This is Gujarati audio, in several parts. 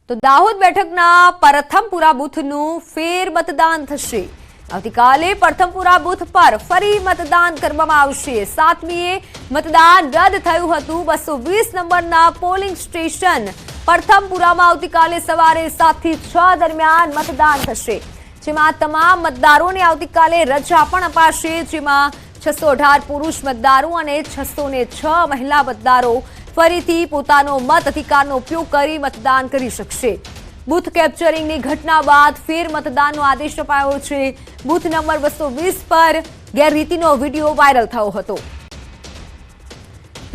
તો દાહોદ બેઠકના પરથમપુરા બૂથનું ફેર મતદાન થશે। આવતીકાલે પરથમપુરા બૂથ પર ફરી મતદાન કરવામાં આવશે। 7મીએ મતદાન રદ થયું હતું। 220 નંબરના પોલિંગ સ્ટેશન પરથમપુરામાં આવતીકાલે સવારે 7 થી 6 દરમિયાન મતદાન થશે, જેમાં તમામ મતદારોને આવતીકાલે રજા પણ અપાશે, જેમાં 618 પુરુષ મતદારો અને 606 મહિલા મતદારો ફરીથી પોતાનો મત અધિકારનો ઉપયોગ કરી મતદાન કરી શકશે। બૂથ કેપ્ચરિંગની ઘટના બાદ ફેર મતદાનનો આદેશ અપાયો છે। બૂથ નંબર 220 પર ગેરરીતિનો વિડીયો વાયરલ થયો હતો।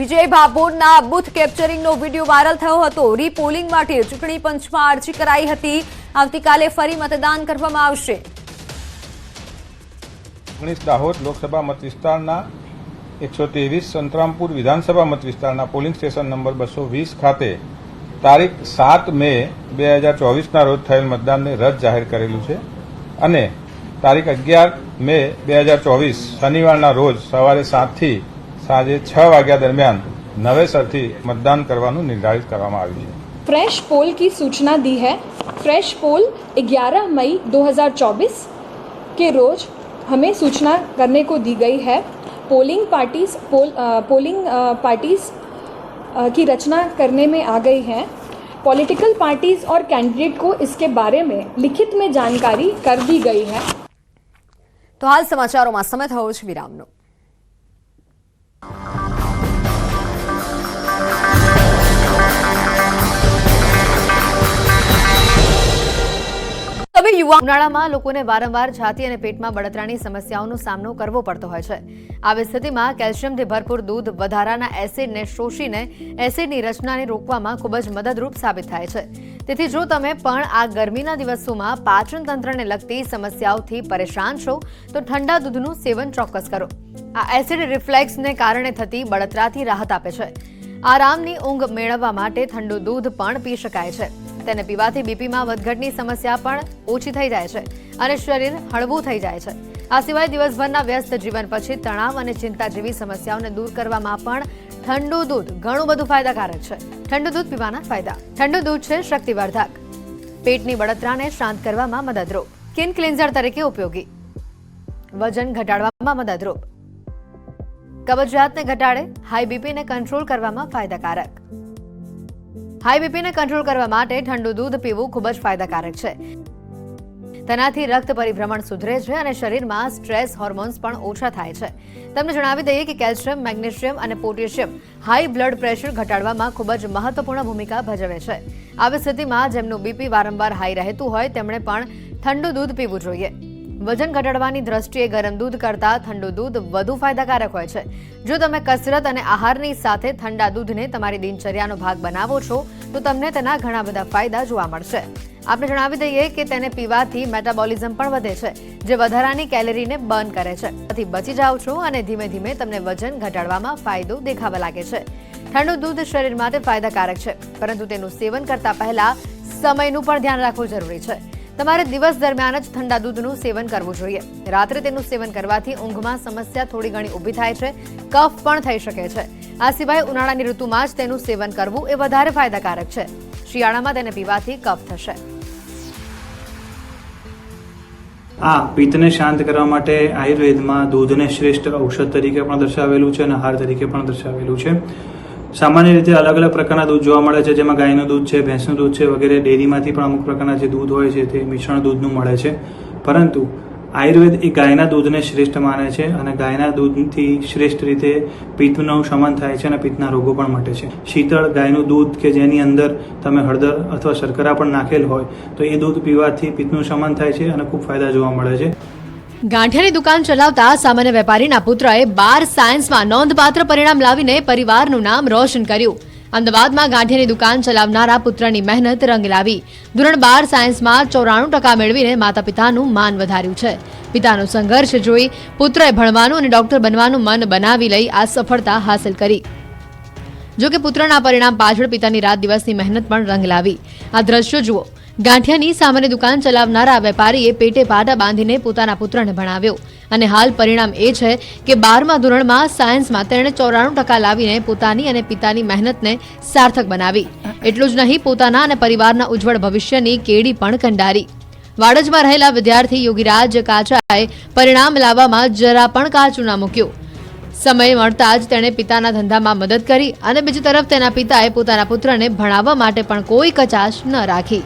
વિજય ભાભોરના બૂથ કેપ્ચરિંગનો વિડીયો વાયરલ થયો હતો। રીપોલિંગ માટે ચૂંટણી પંચમાં અરજી કરાઈ હતી। આવતીકાલે ફરી મતદાન કરવામાં આવશે। 19 દાહોદ લોકસભા મત વિસ્તારના 123 સંતરામપુર વિધાનસભા મત વિસ્તારના પોલિંગ સ્ટેશન નંબર 220 ખાતે તારીખ 7 મે 2024ના રોજ થયેલ મતદાનને રદ જાહેર કરેલું છે અને તારીખ 11 મે 2024 શનિવારના રોજ સવારે 7 થી સાંજે 6 વાગ્યા દરમિયાન નવેસરથી मतदान કરવાનું નિર્ધારિત કરવામાં આવ્યું છે। फ्रेश पोल की सूचना दी है। फ्रेश पोल 11 मई 2024 के रोज हमें सूचना करने को दी गई है। पोलिंग पार्टीज की रचना करने में आ गई हैं। पॉलिटिकल पार्टीज और कैंडिडेट को इसके बारे में लिखित में जानकारी कर दी गई है। तो हाल समाचारों में समय थयो छे विरामनो। હવે ઉનાળામાં લોકોને વારંવાર છાતી અને પેટમાં બળતરાની સમસ્યાઓનો સામનો કરવો પડતો હોય છે। આવી સ્થિતિમાં કેલ્શિયમથી ભરપૂર દૂધ વધારાના એસિડને શોષીને એસિડની રચનાને રોકવામાં ખૂબ જ મદદરૂપ સાબિત થાય છે। તેથી જો તમે પણ આ ગરમીના દિવસોમાં પાચન તંત્રને લગતી સમસ્યાઓથી પરેશાન છો તો ઠંડા દૂધનું સેવન ચોક્કસ કરો। આ એસિડ રિફ્લેક્સને કારણે થતી બળતરાથી રાહત આપે છે। આરામની ઊંઘ મેળવવા માટે ઠંડુ દૂધ પણ પી શકાય છે। તેને પીવાથી બીપીમાં વધઘટની સમસ્યા પણ ઓછી થઈ જાય છે અને શરીર હળવું થઈ જાય છે। આ સિવાય દિવસભરના વ્યસ્ત જીવન પછી તણાવ અને ચિંતા જેવી સમસ્યાઓને દૂર કરવામાં પણ ઠંડુ દૂધ ઘણું બધું ફાયદાકારક છે। ઠંડુ દૂધ પીવાના ફાયદા। ઠંડુ દૂધ છે શક્તિવર્ધક, પેટની બળતરાને શાંત કરવામાં મદદરૂપ, સ્કિન ક્લિન્ઝર તરીકે ઉપયોગી, વજન ઘટાડવામાં મદદરૂપ, કબજિયાતને ઘટાડે, હાઈ બીપીને કંટ્રોલ કરવામાં ફાયદાકારક। હાઈ બીપીને કંટ્રોલ કરવા માટે ઠંડુ દૂધ પીવું ખૂબ જ ફાયદાકારક છે। તેનાથી રક્ત પરિભ્રમણ સુધરે છે અને શરીરમાં સ્ટ્રેસ હોર્મોન્સ પણ ઓછા થાય છે। તમને જણાવી દઈએ કે કેલ્શિયમ, મેગ્નેશિયમ અને પોટેશિયમ હાઈ બ્લડ પ્રેશર ઘટાડવામાં ખૂબ જ મહત્વપૂર્ણ ભૂમિકા ભજવે છે। આવી સ્થિતિમાં જેમનું બીપી વારંવાર હાઈ રહેતું હોય તેમણે પણ ઠંડુ દૂધ પીવું જોઈએ। વજન ઘટાડવાની દ્રષ્ટિએ ગરમ દૂધ કરતાં ઠંડુ દૂધ વધુ ફાયદાકારક હોય છે। જો તમે કસરત અને આહારની સાથે ઠંડા દૂધને તમારી દિનચર્યાનો ભાગ બનાવો છો તો તમને તેના ઘણા બધા ફાયદા જોવા મળશે। આપણે જણાવી દઈએ કે તેને પીવાથી મેટાબોલિઝમ પણ વધે છે, જે વધારાની કેલરીને બર્ન કરે છે। તેથી બચી જાઓ છો અને ધીમે ધીમે તમને વજન ઘટાડવામાં ફાયદો દેખાવા લાગે છે। ઠંડુ દૂધ શરીર માટે ફાયદાકારક છે, પરંતુ તેનું સેવન કરતા પહેલા સમયનું પણ ધ્યાન રાખવું જરૂરી છે। તમારે દિવસ દરમિયાન જ ઠંડા દૂધનું સેવન કરવું જોઈએ। રાત્રે તેનું સેવન કરવાથી ઊંઘમાં સમસ્યા થોડી ઘણી ઊભી થાય છે, કફ પણ થઈ શકે છે। આ સિવાય ઉનાળાની ઋતુમાં જ તેનું સેવન કરવું એ વધારે ફાયદાકારક છે। શિયાળામાં તેને પીવાથી કફ થશે। આ પિત્તને શાંત કરવા માટે આયુર્વેદમાં દૂધને શ્રેષ્ઠ ઔષધ તરીકે પણ દર્શાવેલું છે અને આહાર તરીકે પણ દર્શાવેલું છે। સામાન્ય રીતે અલગ અલગ પ્રકારના દૂધ જોવા મળે છે, જેમાં ગાયનું દૂધ છે, ભેંસનું દૂધ છે વગેરે। ડેરીમાંથી પણ અમુક પ્રકારના જે દૂધ હોય છે તે મિશ્રણ દૂધનું મળે છે, પરંતુ આયુર્વેદ એ ગાયના દૂધને શ્રેષ્ઠ માને છે અને ગાયના દૂધથી શ્રેષ્ઠ રીતે પિત્તનું શમન થાય છે અને પિત્તના રોગો પણ મટે છે। શીતળ ગાયનું દૂધ કે જેની અંદર તમે હળદર અથવા શર્કરા પણ નાખેલ હોય તો એ દૂધ પીવાથી પિત્તનું શમન થાય છે અને ખૂબ ફાયદા જોવા મળે છે। ગાંઠિયાની દુકાન ચલાવતા સામાન્ય વેપારીના પુત્રએ 12 સાયન્સમાં નોંધપાત્ર પરિણામ લાવીને પરિવારનું નામ રોશન કર્યું। અમદાવાદમાં ગાંઠિયાની દુકાન ચલાવનારા પુત્રની મહેનત રંગ લાવી। ધોરણ 12 સાયન્સમાં 94% મેળવીને માતા પિતાનું માન વધાર્યું છે। પિતાનો સંઘર્ષ જોઈ પુત્રએ ભણવાનું અને ડોક્ટર બનવાનું મન બનાવી લઈ આ સફળતા હાંસલ કરી। જો કે પુત્રના પરિણામ પાછળ પિતાની રાત દિવસની મહેનત પણ રંગ લાવી। આ દ્રશ્યો જુઓ। ગાંઠિયાની સામાન્ય દુકાન ચલાવનારા વેપારીએ પેટે પાટા બાંધીને પોતાના પુત્રને ભણાવ્યો અને હાલ પરિણામ એ છે કે 12મા ધોરણમાં સાયન્સમાં તેણે 94% લાવીને પોતાની અને પિતાની મહેનતને સાર્થક બનાવી. એટલું જ નહીં, પોતાના અને પરિવારના ઉજ્જવળ ભવિષ્યની કેડી પણ કંડારી. વાડજમાં રહેલા વિદ્યાર્થી યોગીરાજ કાચાએ પરિણામ લાવવામાં જરા પણ કાચું ના મૂક્યું. સમય મળતા જ તેણે પિતાના ધંધામાં મદદ કરી અને બીજી તરફ તેના પિતાએ પોતાના પુત્રને ભણાવવા માટે પણ કોઈ કચાશ ન રાખી.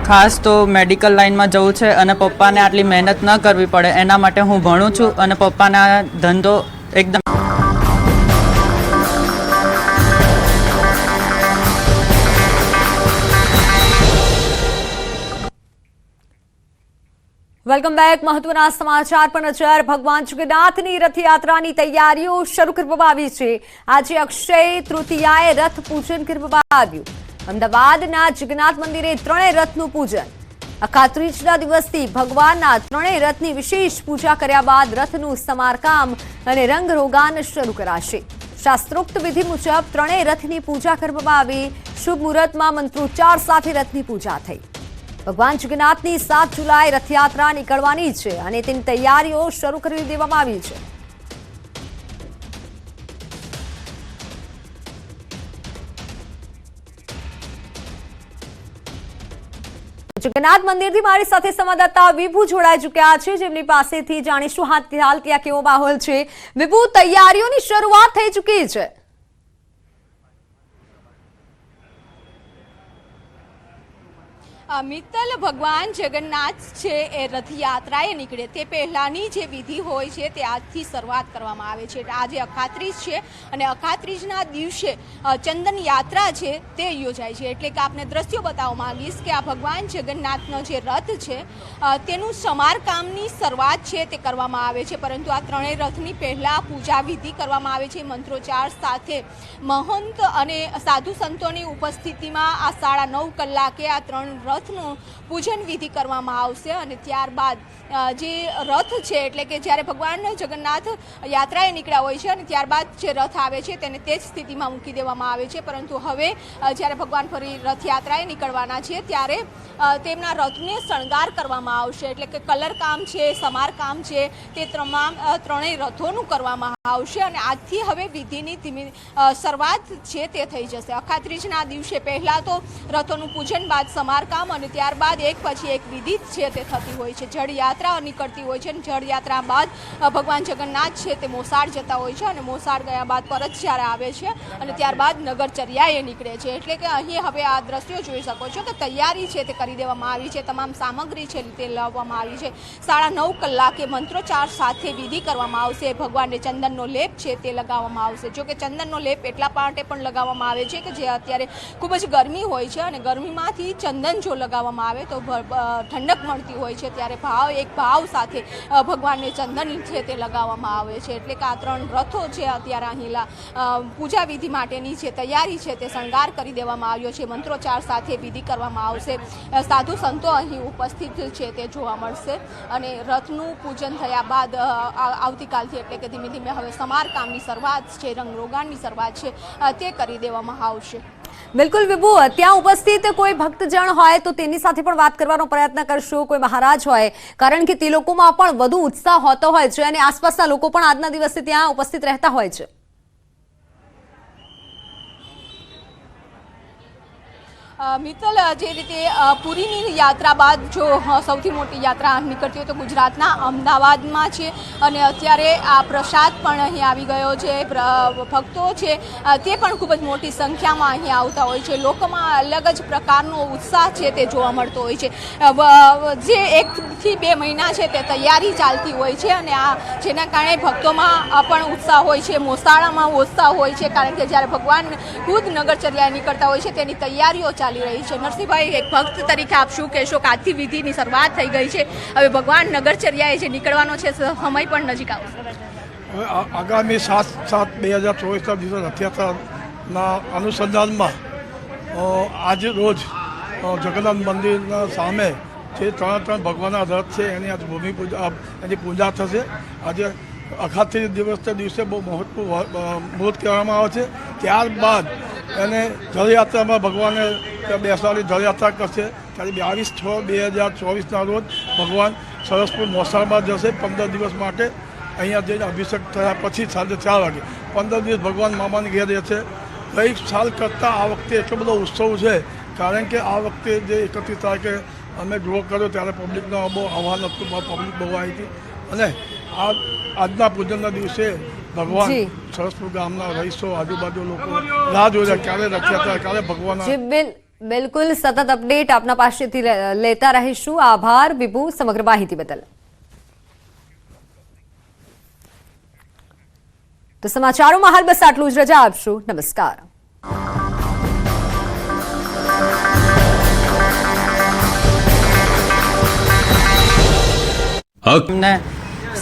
ખાસ તો મેડિકલ લાઇનમાં જવું છે અને પપ્પાને આટલી મહેનત ન કરવી પડે એના માટે હું ભણું છું અને પપ્પાના ધંધો એકદમ વેલકમ બેક. મહત્વના સમાચાર પર નજર. ભગવાન જગન્નાથની રથયાત્રાની તૈયારીઓ શરૂ કરવામાં આવી છે. આજે અક્ષય તૃતીયાએ રથ પૂજન કરવામાં આવ્યું. અમદાવાદના જગન્નાથ મંદિરે ત્રણેય રથનું પૂજન. અખાત્રીજના દિવસથી ભગવાનના ત્રણેય રથની વિશેષ પૂજા કર્યા બાદ રથનું સમારકામ અને રંગરોગાન શરૂ કરાશે. શાસ્ત્રોક્ત વિધિ મુજબ ત્રણેય રથની પૂજા કરવામાં આવી. શુભ મુહૂર્તમાં મંત્રોચ્ચાર સાથે રથની પૂજા થઈ. ભગવાન જગન્નાથની 7 જુલાઈ રથયાત્રા નીકળવાની છે અને તેની તૈયારીઓ શરૂ કરી દેવામાં આવી છે. જગન્નાથ મંદિરથી મારી સાથે સંવાદદાતા વિભુ જોડાઈ ચૂક્યા છે, જેમની પાસેથી જાણીશું હાલ ત્યાં કેવો માહોલ છે. વિભુ, તૈયારીઓની શરૂઆત થઈ ચૂકી છે. મિત્તલ, ભગવાન જગન્નાથ છે એ રથયાત્રાએ નીકળે તે પહેલાંની જે વિધિ હોય છે તે આજથી શરૂઆત કરવામાં આવે છે. આજે અખાત્રીજ છે અને અખાત્રીજના દિવસે ચંદન યાત્રા છે તે યોજાય છે. એટલે કે આપને દ્રશ્યો બતાવવા માંગીશ કે આ ભગવાન જગન્નાથનો જે રથ છે તેનું સમારકામની શરૂઆત છે તે કરવામાં આવે છે. પરંતુ આ ત્રણેય રથની પહેલાં પૂજા વિધિ કરવામાં આવે છે. મંત્રોચ્ચાર સાથે મહંત અને સાધુ સંતોની ઉપસ્થિતિમાં આ 9:30 કલાકે આ ત્રણ રથનું પૂજન વિધિ કરવામાં આવશે અને ત્યારબાદ જે રથ છે એટલે કે જ્યારે ભગવાન જગન્નાથ યાત્રાએ નીકળ્યા હોય છે અને ત્યારબાદ જે રથ આવે છે તેને તે જ સ્થિતિમાં મૂકી દેવામાં આવે છે. પરંતુ હવે જ્યારે ભગવાન ફરી રથયાત્રાએ નીકળવાના છે ત્યારે તેમના રથને શણગાર કરવામાં આવશે. એટલે કે કલર કામ છે, સમારકામ છે, તે ત્રણેય રથોનું કરવામાં આવશે અને આજથી હવે વિધિની ધીમી શરૂઆત છે તે થઈ જશે. અખાત્રીજના દિવસે પહેલાં તો રથોનું પૂજન બાદ સમારકામ અને ત્યારબાદ એક પછી એક વિધિ છે તે થતી હોય છે. જળયાત્રા નીકળતી હોય છે અને જળયાત્રા બાદ ભગવાન જગન્નાથ છે તે મોસાળ જતા હોય છે અને મોસાળ ગયા બાદ પરત જ્યારે આવે છે અને ત્યારબાદ નગરચર્યાએ નીકળે છે. એટલે કે અહીં હવે આ દ્રશ્યો જોઈ શકો છો કે તૈયારી છે તે કરી દેવામાં આવી છે. તમામ સામગ્રી છે તે લાવવામાં આવી છે. 9:30 કલાકે મંત્રોચ્ચાર સાથે વિધિ કરવામાં આવશે. ભગવાનને ચંદનનો લેપ છે તે લગાવવામાં આવશે. જો કે ચંદનનો લેપ એટલા માટે પણ લગાવવામાં આવે છે કે જે અત્યારે ખૂબ જ ગરમી હોય છે અને ગરમીમાંથી ચંદન જો લગાવવામાં આવે તો ઠંડક મળતી હોય છે. ત્યારે એક ભાવ સાથે ભગવાનને ચંદન છે તે લગાવવામાં આવે છે. એટલે કે આ ત્રણ રથો છે અત્યારે અહીં પૂજા વિધિ માટેની છે તૈયારી છે તે શણગાર કરી દેવામાં આવ્યો છે. મંત્રોચ્ચાર સાથે વિધિ કરવામાં આવશે. સાધુ સંતો અહીં ઉપસ્થિત છે તે જોવા મળશે અને રથનું પૂજન થયા બાદ આવતીકાલથી એટલે કે ધીમે ધીમે હવે સમારકામની શરૂઆત છે, રંગરોગાનની શરૂઆત છે તે કરી દેવામાં આવશે. બિલકુલ વિભુ, ત્યાં ઉપસ્થિત કોઈ ભક્તજન હોય તો તેની સાથે પણ વાત કરવાનો પ્રયત્ન કરશું. કોઈ મહારાજ હોય, કારણ કે તે લોકોમાં પણ વધુ ઉત્સાહ હોતો હોય છે અને આસપાસના લોકો પણ આજના દિવસે ત્યાં ઉપસ્થિત રહેતા હોય છે. મિત્તલ, જે રીતે પુરીની યાત્રા બાદ જો સૌથી મોટી યાત્રા નીકળતી હોય તો ગુજરાતના અમદાવાદમાં છે અને અત્યારે આ પ્રસાદ પણ અહીં આવી ગયો છે. ભક્તો છે તે પણ ખૂબ જ મોટી સંખ્યામાં અહીં આવતા હોય છે. લોકોમાં અલગ જ પ્રકારનો ઉત્સાહ છે તે જોવા મળતો હોય છે. જે 1 થી 2 મહિના છે તે તૈયારી ચાલતી હોય છે અને આ જેના કારણે ભક્તોમાં પણ ઉત્સાહ હોય છે, મોસાળામાં ઉત્સાહ હોય છે. કારણ કે જ્યારે ભગવાન ખુદ નગરચર્યાએ નીકળતા હોય છે તેની તૈયારીઓ ચાલી રહી છે. નરસિંહભાઈ, એક ભક્ત તરીકે આપ શું કહેશો કે આજથી વિધિની શરૂઆત થઈ ગઈ છે, હવે ભગવાન નગરચર્યાએ જે નીકળવાનો છે સમય પણ નજીક આવશે? આગામી 7/7/2024ના દિવસે રથયાત્રાના અનુસંધાનમાં આજ રોજ જગન્નાથ મંદિરના સામે જે ત્રણ ભગવાનના રથ છે એની આજ એની પૂજા થશે. આજે અખાત્રીજ દિવસે બહુ મુહૂર્ત કહેવામાં આવે છે. ત્યારબાદ એને જળયાત્રામાં ભગવાને બેસવાની જળયાત્રા કરશે. ત્યારે 22/6/2024ના રોજ ભગવાન સરસપુર મોસાળમાં જશે 15 દિવસ માટે. અહીંયા જઈને અભિષેક થયા પછી સાંજે 4 વાગે 15 દિવસ ભગવાન મામાને ઘેર રહેશે. ગઈ સાલ કરતાં આ વખતે એટલો બધો ઉત્સવ છે, કારણ કે આ વખતે જે 31 તારીખે અમે ડ્રો કર્યો ત્યારે પબ્લિકનો બહુ આહ્વાન હતું, પબ્લિક બહુ આવી હતી. અને આજના પૂજનના દિવસે ભગવાન સરસપુર ગામના રહીશો, આજુબાજુ લોકો રાહ જોઈ રહ્યા ક્યારે રથયાત્રા, ક્યારે ભગવાન. બિલકુલ, સતત અપડેટ આપના પાસેથી લેતા રહીશું. આભાર વિભુ સમગ્ર માહિતી બદલ. તો સમાચારોમાં હાલ બસ આટલું જ. રજા આપશું. નમસ્કાર. અમને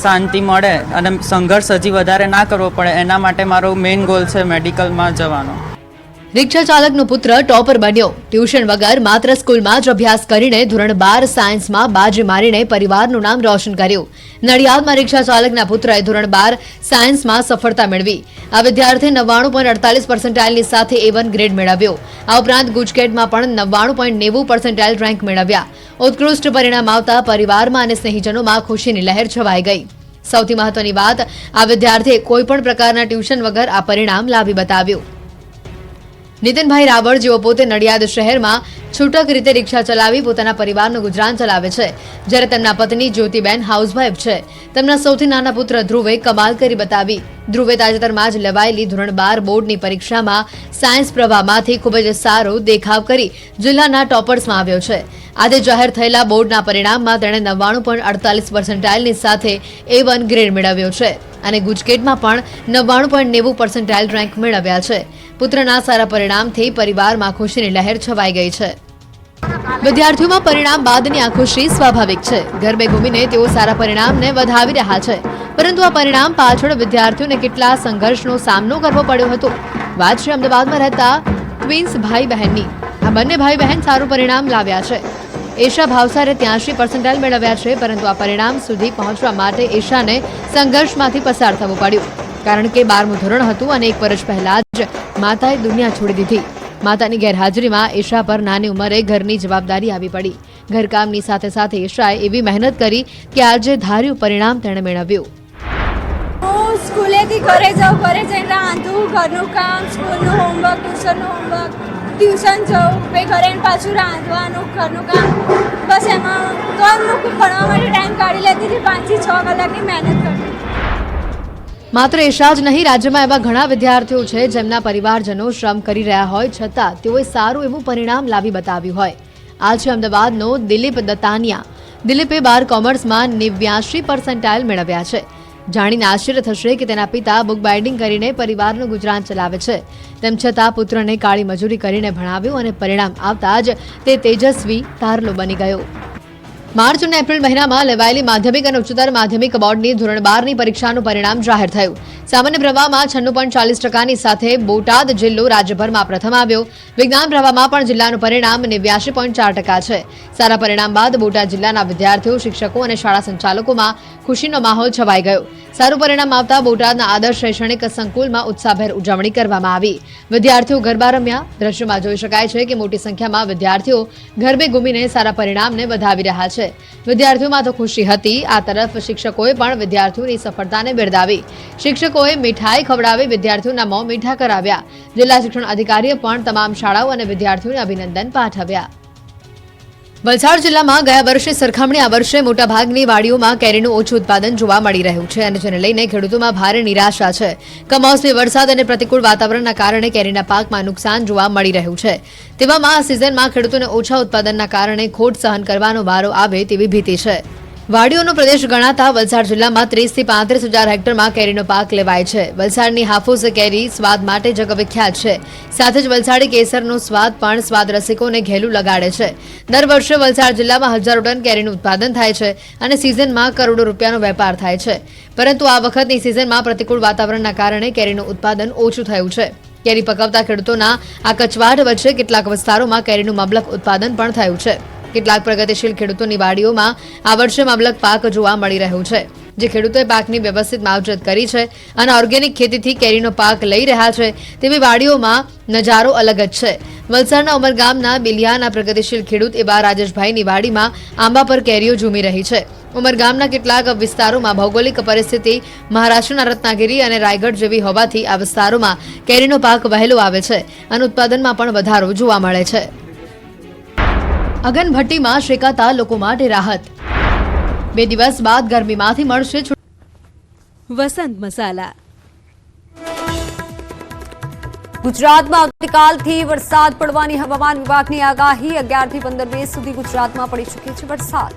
શાંતિ મળે અને સંઘર્ષ હજી વધારે ના કરવો પડે, એના માટે મારો મેઇન ગોલ છે મેડિકલમાં જવાનો. રિક્ષા ચાલકનો પુત્ર ટોપર બન્યો. ટ્યુશન વગર માત્ર સ્કૂલમાં જ અભ્યાસ કરીને ધોરણ 12 સાયન્સમાં બાજી મારીને પરિવારનું નામ રોશન કર્યું. નડિયાદમાં રિક્ષા ચાલકના પુત્રએ ધોરણ 12 સાયન્સમાં સફળતા મેળવી. આ વિદ્યાર્થીએ 99.48% સાથે A1 ગ્રેડ મેળવ્યો. આ ઉપરાંત ગુજકેટમાં પણ 99.90% રેન્ક મેળવ્યા. ઉત્કૃષ્ટ પરિણામ આવતા પરિવારમાં અને સ્નેહીજનોમાં ખુશીની લહેર છવાઈ ગઈ. સૌથી મહત્વની વાત, આ વિદ્યાર્થીએ કોઈપણ પ્રકારના ટ્યુશન વગર આ પરિણામ લાવી બતાવ્યું. નીતિનભાઈ રાવળ, જેઓ પોતે નડિયાદ શહેરમાં છૂટક રીતે રિક્ષા ચલાવી પોતાના પરિવારનું ગુજરાન ચલાવે છે, જ્યારે તેમના પત્ની જ્યોતિબેન હાઉસવાઇફ છે. તેમના સૌથી નાના પુત્ર ધ્રુવે કમાલ કરી બતાવી. ધ્રુવે તાજેતરમાં જ લેવાયેલી ધોરણ 12 બોર્ડની પરીક્ષામાં સાયન્સ પ્રવાહમાંથી ખૂબ જ સારો દેખાવ કરી જિલ્લાના ટોપર્સમાં આવ્યો છે. આજે જાહેર થયેલા બોર્ડના પરિણામમાં તેણે 99.48% સાથે A1 ગ્રેડ મેળવ્યો છે અને ગુજકેટમાં પણ 99.90% રેન્ક મેળવ્યા છે. પુત્રના સારા પરિણામથી પરિવારમાં ખુશીની લહેર છવાઈ ગઈ છે. વિદ્યાર્થીઓમાં પરિણામ બાદની આ ખુશી સ્વાભાવિક છે. ગરબે ઘૂમીને તેઓ સારા પરિણામને વધાવી રહ્યા છે, પરંતુ આ પરિણામ પાછળ વિદ્યાર્થીઓને કેટલા સંઘર્ષનો સામનો કરવો પડ્યો હતો. વાત છે અમદાવાદમાં રહેતા ટ્વિન્સ ભાઈ બહેનની. આ બંને ભાઈ બહેન સારું પરિણામ લાવ્યા છે. એશા ભાવસારે 83% મેળવ્યા છે, પરંતુ આ પરિણામ સુધી પહોંચવા માટે એશાને સંઘર્ષમાંથી પસાર થવું પડ્યું, કારણ કે 12મું ધોરણ હતું અને 1 વર્ષ પહેલા જ માતાએ દુનિયા છોડી દીધી. માતાની ગેરહાજરીમાં એશા પર નાની ઉંમરે ઘરની જવાબદારી આવી પડી. ઘરકામની સાથે સાથે એશાએ એવી મહેનત કરી કે આજે ધાર્યું પરિણામ તેણે મેળવ્યું. હું સ્કૂલેથી ઘરે જાઉં, ઘરે જઈને રાંધું, ઘરનું કામ, સ્કૂલનું હોમવર્ક, ટ્યુશનનું હોમવર્ક, ટ્યુશન જાઉં, પછી ઘરે પાછું રાંધવાનું, ઘરનું કામ, બસ એમાં તો હું ભણવા માટે ટાઈમ કાઢી લેતી હતી. 5 થી 6 કલાકની મહેનત કરતી. માત્ર એશા જ નહીં, રાજ્યમાં એવા ઘણા વિદ્યાર્થીઓ છે જેમના પરિવારજનો શ્રમ કરી રહ્યા હોય છતાં તેઓએ સારું એવું પરિણામ લાવી બતાવ્યું હોય. આ છે અમદાવાદનો દિલીપ દત્તાનિયા. દિલીપે 12 કોમર્સમાં 89% મેળવ્યા છે. જાણીને આશ્ચર્ય થશે કે તેના પિતા બુક બાઇન્ડિંગ કરીને પરિવારનું ગુજરાન ચલાવે છે. તેમ છતાં પુત્રને કાળી મજૂરી કરીને ભણાવ્યું અને પરિણામ આવતા જ તે તેજસ્વી તારલો બની ગયો. માર્ચ અને એપ્રિલ મહિનામાં લેવાયેલી માધ્યમિક અને ઉચ્ચતર માધ્યમિક બોર્ડની ધોરણ 12ની પરીક્ષાનું પરિણામ જાહેર થયું. સામાન્ય પ્રવાહમાં 96.40% સાથે બોટાદ જિલ્લો રાજ્યભરમાં પ્રથમ આવ્યો. વિજ્ઞાન પ્રવાહમાં પણ જિલ્લાનું પરિણામ 89.4% છે. સારા પરિણામ બાદ બોટાદ જિલ્લાના વિદ્યાર્થીઓ, શિક્ષકો અને શાળા સંચાલકોમાં ખુશીનો માહોલ છવાઈ ગયો. સારું પરિણામ આવતા બોટાદના આદર્શ શૈક્ષણિક સંકુલમાં ઉત્સાહભેર ઉજવણી કરવામાં આવી. વિદ્યાર્થીઓ ગરબા રમ્યા. દ્રશ્યમાં જોઈ શકાય છે કે મોટી સંખ્યામાં વિદ્યાર્થીઓ ગરબે ઘૂમીને સારા પરિણામને વધાવી રહ્યા છે. વિદ્યાર્થીઓમાં તો ખુશી હતી. આ તરફ શિક્ષકોએ પણ વિદ્યાર્થીઓની સફળતાને બિરદાવી. શિક્ષકોએ મીઠાઈ ખવડાવી વિદ્યાર્થીઓના મોં મીઠા કરાવ્યા. જિલ્લા શિક્ષણ અધિકારીએ પણ તમામ શાળાઓ અને વિદ્યાર્થીઓને અભિનંદન પાઠવ્યા. વલસાડ જિલ્લામાં ગયા વર્ષે સરખામણી આ વર્ષે મોટાભાગની વાડીઓમાં કેરીનું ઓછું ઉત્પાદન જોવા મળી રહ્યું છે અને જેને લઈને ખેડૂતોમાં ભારે નિરાશા છે. કમોસમી વરસાદ અને પ્રતિકૂળ વાતાવરણના કારણે કેરીના પાકમાં નુકસાન જોવા મળી રહ્યું છે. તેવામાં આ સિઝનમાં ખેડૂતોને ઓછા ઉત્પાદનના કારણે ખોટ સહન કરવાનો વારો આવે તેવી ભીતિ છે. વાડીઓનો પ્રદેશ ગણાતા વલસાડ જિલ્લામાં 30 થી 35 હજાર હેક્ટરમાં કેરીનો પાક લેવાય છે. વલસાડની હાફૂસ કેરી સ્વાદ માટે જગવિખ્યાત છે. સાથે જ વલસાડી કેસરનો સ્વાદ પણ સ્વાદ રસિકોને ઘેલું લગાડે છે. દર વર્ષે વલસાડ જિલ્લામાં હજારો ટન કેરીનું ઉત્પાદન થાય છે અને સિઝનમાં કરોડો રૂપિયાનો વેપાર થાય છે. પરંતુ આ વખતની સિઝનમાં પ્રતિકૂળ વાતાવરણના કારણે કેરીનું ઉત્પાદન ઓછું થયું છે. કેરી પકવતા ખેડૂતોના આ કચવાટ વચ્ચે કેટલાક વિસ્તારોમાં કેરીનું મબલક ઉત્પાદન પણ થયું છે. કેટલાક પ્રગતિશીલ ખેડૂતોની વાડીઓમાં આ વર્ષે મબલક પાક જોવા મળી રહ્યું છે. જે ખેડૂતોએ પાકની વ્યવસ્થિત માવજત કરી છે અને ઓર્ગેનિક ખેતીથી કેરીનો પાક લઈ રહ્યા છે તેવી વાડીઓમાં નજારો અલગ જ છે. વલસાડના ઉમરગામના બિલિયાના પ્રગતિશીલ ખેડૂત એવા રાજેશભાઈની વાડીમાં આંબા પર કેરીઓ ઝૂમી રહી છે. ઉમરગામના કેટલાક વિસ્તારોમાં ભૌગોલિક પરિસ્થિતિ મહારાષ્ટ્રના રત્નાગિરી અને રાયગઢ જેવી હોવાથી આ વિસ્તારોમાં કેરીનો પાક વહેલો આવે છે અને ઉત્પાદનમાં પણ વધારો જોવા મળે છે. અગનભટ્ટીમાં શેકાતા લોકો માટે રાહત. 2 દિવસ બાદ ગરમીમાંથી મળશે વસંત મસાલા. ગુજરાતમાં આવતીકાલથી વરસાદ પડવાની હવામાન વિભાગની આગાહી. 11 થી 15 મે સુધી ગુજરાતમાં પડી શકે છે વરસાદ.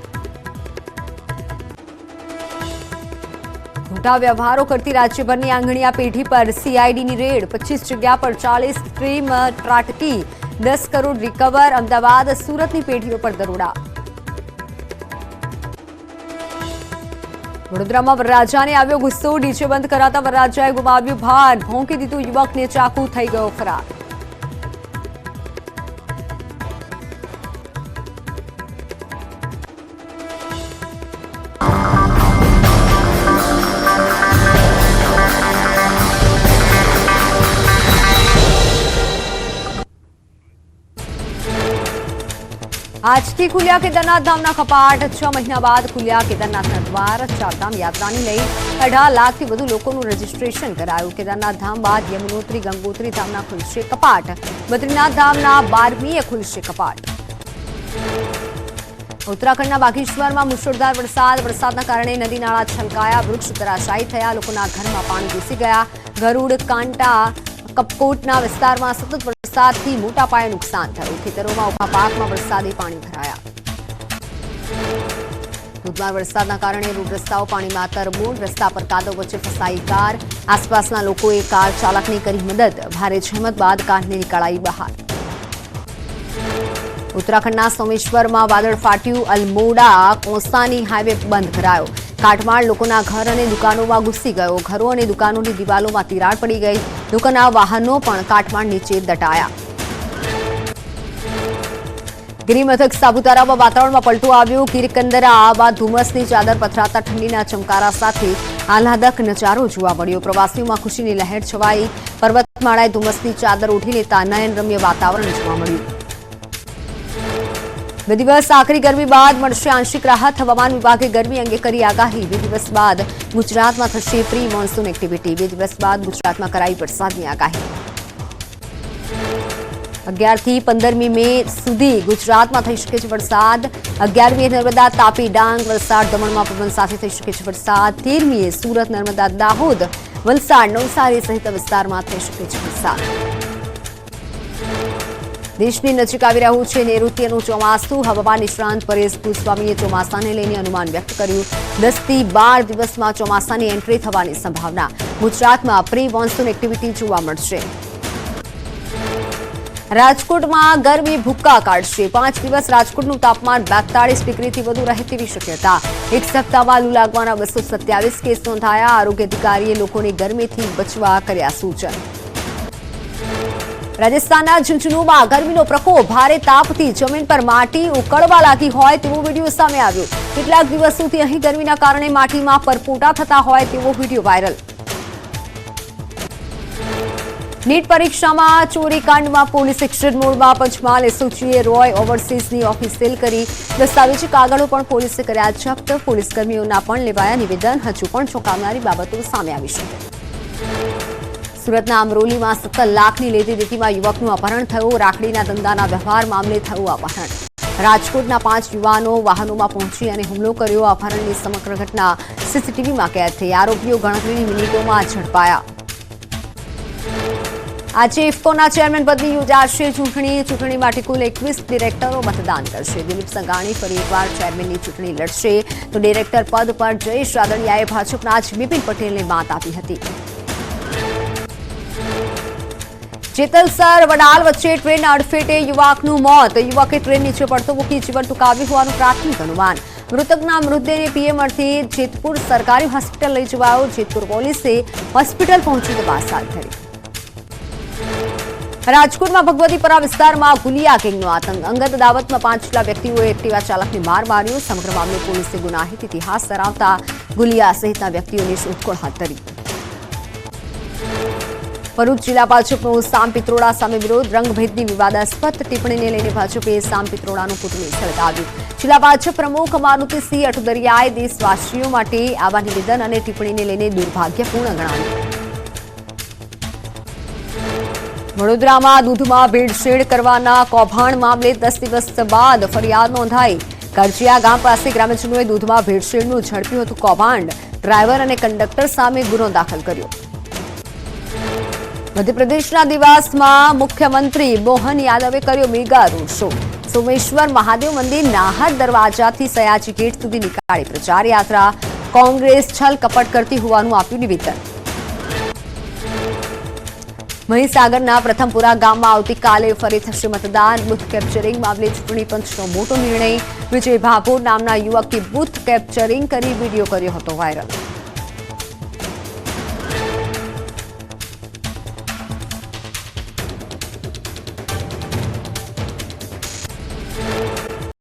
ખોટા વ્યવહારો કરતી રાજ્યભરની આંગણિયા પેઢી પર સીઆઈડીની રેડ. 25 જગ્યા પર 40 સ્ટ્રીમ ત્રાટકી. 10 કરોડ રિકવર. અમદાવાદ સુરતની પેઢીઓ પર દરોડા. વડોદરામાં વરરાજાને આવ્યો ગુસ્સો. ડીજે બંધ કરાતા વરરાજાએ ગુમાવ્યું ભાન. ભોંકી દીધું યુવકને. ચાકુ થઈ ગયો ફરાર. આજથી ખુલ્યા કેદારનાથ ધામના કપાટ. 6 મહિના બાદ ખુલ્યા કેદારનાથના દ્વાર. ચારધામ યાત્રાને લઈ 18 લાખથી વધુ લોકોનું રજીસ્ટ્રેશન કરાયું. કેદારનાથ ધામ બાદ યમુનોત્રી ગંગોત્રી ધામના ખુલશે કપાટ. બદ્રીનાથ ધામના 12મીએ ખુલશે કપાટ. ઉત્તરાખંડના બાગેશ્વરમાં મુશળધાર વરસાદ. વરસાદના કારણે નદી નાળા છલકાયા. વૃક્ષ ધરાશાયી થયા. લોકોના ઘરમાં પાણી ઘૂસી ગયા. ગરુડ, કાંટા, કપકોટના વિસ્તારમાં સતત વરસાદથી મોટા પાયે નુકસાન થયું. ખેતરોમાં ઉભા પાકમાં વરસાદી પાણી ભરાયા. ધોધમાર વરસાદના કારણે રોડ રસ્તાઓ પાણીમાં તરબોળ. રસ્તા પર કાદવ વચ્ચે ફસાઈ કાર. આસપાસના લોકોએ કાર ચાલકને કરી મદદ. ભારે જહેમત બાદ કારને નીકળાઈ બહાર. ઉત્તરાખંડના સોમેશ્વરમાં વાદળ ફાટ્યું. અલમોડા કોસાની હાઈવે બંધ કરાયો. કાટમાળ લોકોના ઘર અને દુકાનોમાં ઘૂસી ગયો. ઘરો અને દુકાનોની દિવાલોમાં તિરાડ પડી ગઈ. લોકોના વાહનો પણ કાટમાળ નીચે દટાયા. ગિરિમથક સાપુતારામાં વાતાવરણમાં પલટો આવ્યો. ગિરકંદરા બાદ ધુમ્મસની ચાદર પથરાતા ઠંડીના ચમકારા સાથે આહલાદક નજારો જોવા મળ્યો. પ્રવાસીઓમાં ખુશીની લહેર છવાઈ. પર્વતમાળાએ ધુમ્મસની ચાદર ઓઢી લેતા નયનરમ્ય વાતાવરણ જોવા મળ્યું. 2 દિવસ આખરી ગરમી બાદ મળશે આંશિક રાહત. હવામાન વિભાગે ગરમી અંગે કરી આગાહી. 2 દિવસ બાદ ગુજરાતમાં થશે પ્રી મોન્સૂન એક્ટિવિટી. 2 દિવસ બાદ ગુજરાતમાં કરાઈ વરસાદની આગાહી. 11 થી 15મી મે સુધી ગુજરાતમાં થઈ શકે છે વરસાદ. 11મીએ નર્મદા, તાપી, ડાંગ, વલસાડ, દમણમાં પવન સાથે થઈ શકે છે વરસાદ. 13મીએ સુરત, નર્મદા, દાહોદ, વલસાડ, નવસારી સહિત વિસ્તારમાં થઈ શકે છે વરસાદ. દેશની નજીક આવી રહ્યું છે નૈઋત્યનું ચોમાસું. હવામાન નિષ્ણાંત પરેશ ગોસ્વામીએ ચોમાસાને લઈને અનુમાન વ્યક્ત કર્યું. 10 થી 12 દિવસમાં ચોમાસાની એન્ટ્રી થવાની સંભાવના. ગુજરાતમાં પ્રી મોન્સૂન એક્ટિવિટી જોવા મળશે. રાજકોટમાં ગરમી ભૂક્કા કાઢશે. 5 દિવસ રાજકોટનું તાપમાન 42 ડિગ્રીથી વધુ રહે તેવી શક્યતા. 1 સપ્તાહમાં લૂ લાગવાના 227 કેસ નોંધાયા. આરોગ્ય અધિકારીએ લોકોને ગરમીથી બચવા કર્યા સૂચન. રાજસ્થાનના ઝુંઝુનુમાં ગરમીનો પ્રકોપ. ભારે તાપથી જમીન પર માટી ઉકળવા લાગી હોય તેવો વિડીયો સામે આવ્યો. કેટલાક દિવસોથી અહીં ગરમીના કારણે માટીમાં પરપોટા થતા હોય તેવો વિડીયો વાયરલ. નીટ પરીક્ષામાં ચોરીકાંડમાં પોલીસ એક્શન મોડમાં. પંચમહાલ એસઓજીએ રોય ઓવરસીઝની ઓફિસ સીલ કરી. દસ્તાવેજી કાગળો પણ પોલીસે કર્યા જપ્ત. પોલીસ કર્મીઓના પણ લેવાયા નિવેદન. હજુ પણ ચોંકાવનારી બાબતો સામે આવી શકે. સુરતના અમરોલીમાં 17 લાખની લેતી દેતીમાં યુવકનું અપહરણ થયું. રાખડીના ધંધાના વ્યવહાર મામલે થયું અપહરણ. રાજકોટના 5 યુવાનો વાહનોમાં પહોંચી અને હુમલો કર્યો. અપહરણની સમગ્ર ઘટના સીસીટીવીમાં કેદ થઈ. આરોપીઓ ગણતરીની મિનિટોમાં ઝડપાયા. આજે ઇફકોના ચેરમેન પદની યોજાશે ચૂંટણી. ચૂંટણી માટે કુલ 21 ડિરેક્ટરો મતદાન કરશે. દિલીપ સંઘાણી ફરી એકવાર ચેરમેનની ચૂંટણી લડશે તો ડિરેક્ટર પદ પર જયેશ રાદડિયાએ ભાજપના જ બિપિન પટેલને માત આપી હતી. જેતલસર વડાલ વચ્ચે ટ્રેન અડફેટે યુવકનું મોત. યુવકે ટ્રેન નીચે પડતો મૂકી જીવન ટૂંકાવ્યું હોવાનું પ્રાથમિક અનુમાન. મૃતકના મૃતદેહને પીએમ અર્થે જેતપુર સરકારી હોસ્પિટલ લઈ જવાયો. જેતપુર પોલીસે હોસ્પિટલ પહોંચી તપાસ હાથ ધરી. રાજકોટમાં ભગવતીપરા વિસ્તારમાં ગુલિયા ગેંગનો આતંક. અંગત દાવતમાં 5 જેટલા વ્યક્તિઓએ એક્ટિવા ચાલકને માર માર્યો. સમગ્ર મામલે પોલીસે ગુનાહિત ઇતિહાસ ધરાવતા ગુલિયા સહિતના વ્યક્તિઓની શોધખોળ હાથ ધરી. ભરૂચ જિલ્લા ભાજપનો સામ પિત્રોડા સામે વિરોધ. રંગભેદની વિવાદાસ્પદ ટિપ્પણીને લઈને ભાજપે સામ પિત્રોડાનું પુતળું સળગાવ્યું. જિલ્લા ભાજપ પ્રમુખ મારુતિસિંહ અટુદરિયાએ દેશવાસીઓ માટે આવા નિવેદન અને ટિપ્પણીને લઈને દુર્ભાગ્યપૂર્ણ ગણાવ્યું. વડોદરામાં દૂધમાં ભેળસેળ કરવાના કૌભાંડ મામલે 10 દિવસ બાદ ફરિયાદ નોંધાઈ. કરજિયા ગામ પાસે ગ્રામજનોએ દૂધમાં ભેળસેળનું ઝડપ્યું હતું કૌભાંડ. ડ્રાઈવર અને કંડક્ટર સામે ગુનો દાખલ કર્યો. મધ્યપ્રદેશના દેવાસમાં મુખ્યમંત્રી મોહન યાદવે કર્યો mega road show. Someshwar Mahadev મંદિર નાહર દરવાજાથી સયાજી ગેટ સુધી નીકાળી પ્રચાર યાત્રા. કોંગ્રેસ છલ કપટ કરતી હોવાનું આપ્યું નિવેદન. મહીસાગરના પ્રથમપુરા ગામમાં આવતીકાલે ફરી થશે મતદાન. બુથ કેપ્ચરિંગ મામલે ચૂંટણી પંચનો મોટો નિર્ણય. વિજય ભાભોર નામના યુવકે બુથ કેપ્ચરિંગ કરી વિડીયો કર્યો હતો વાયરલ.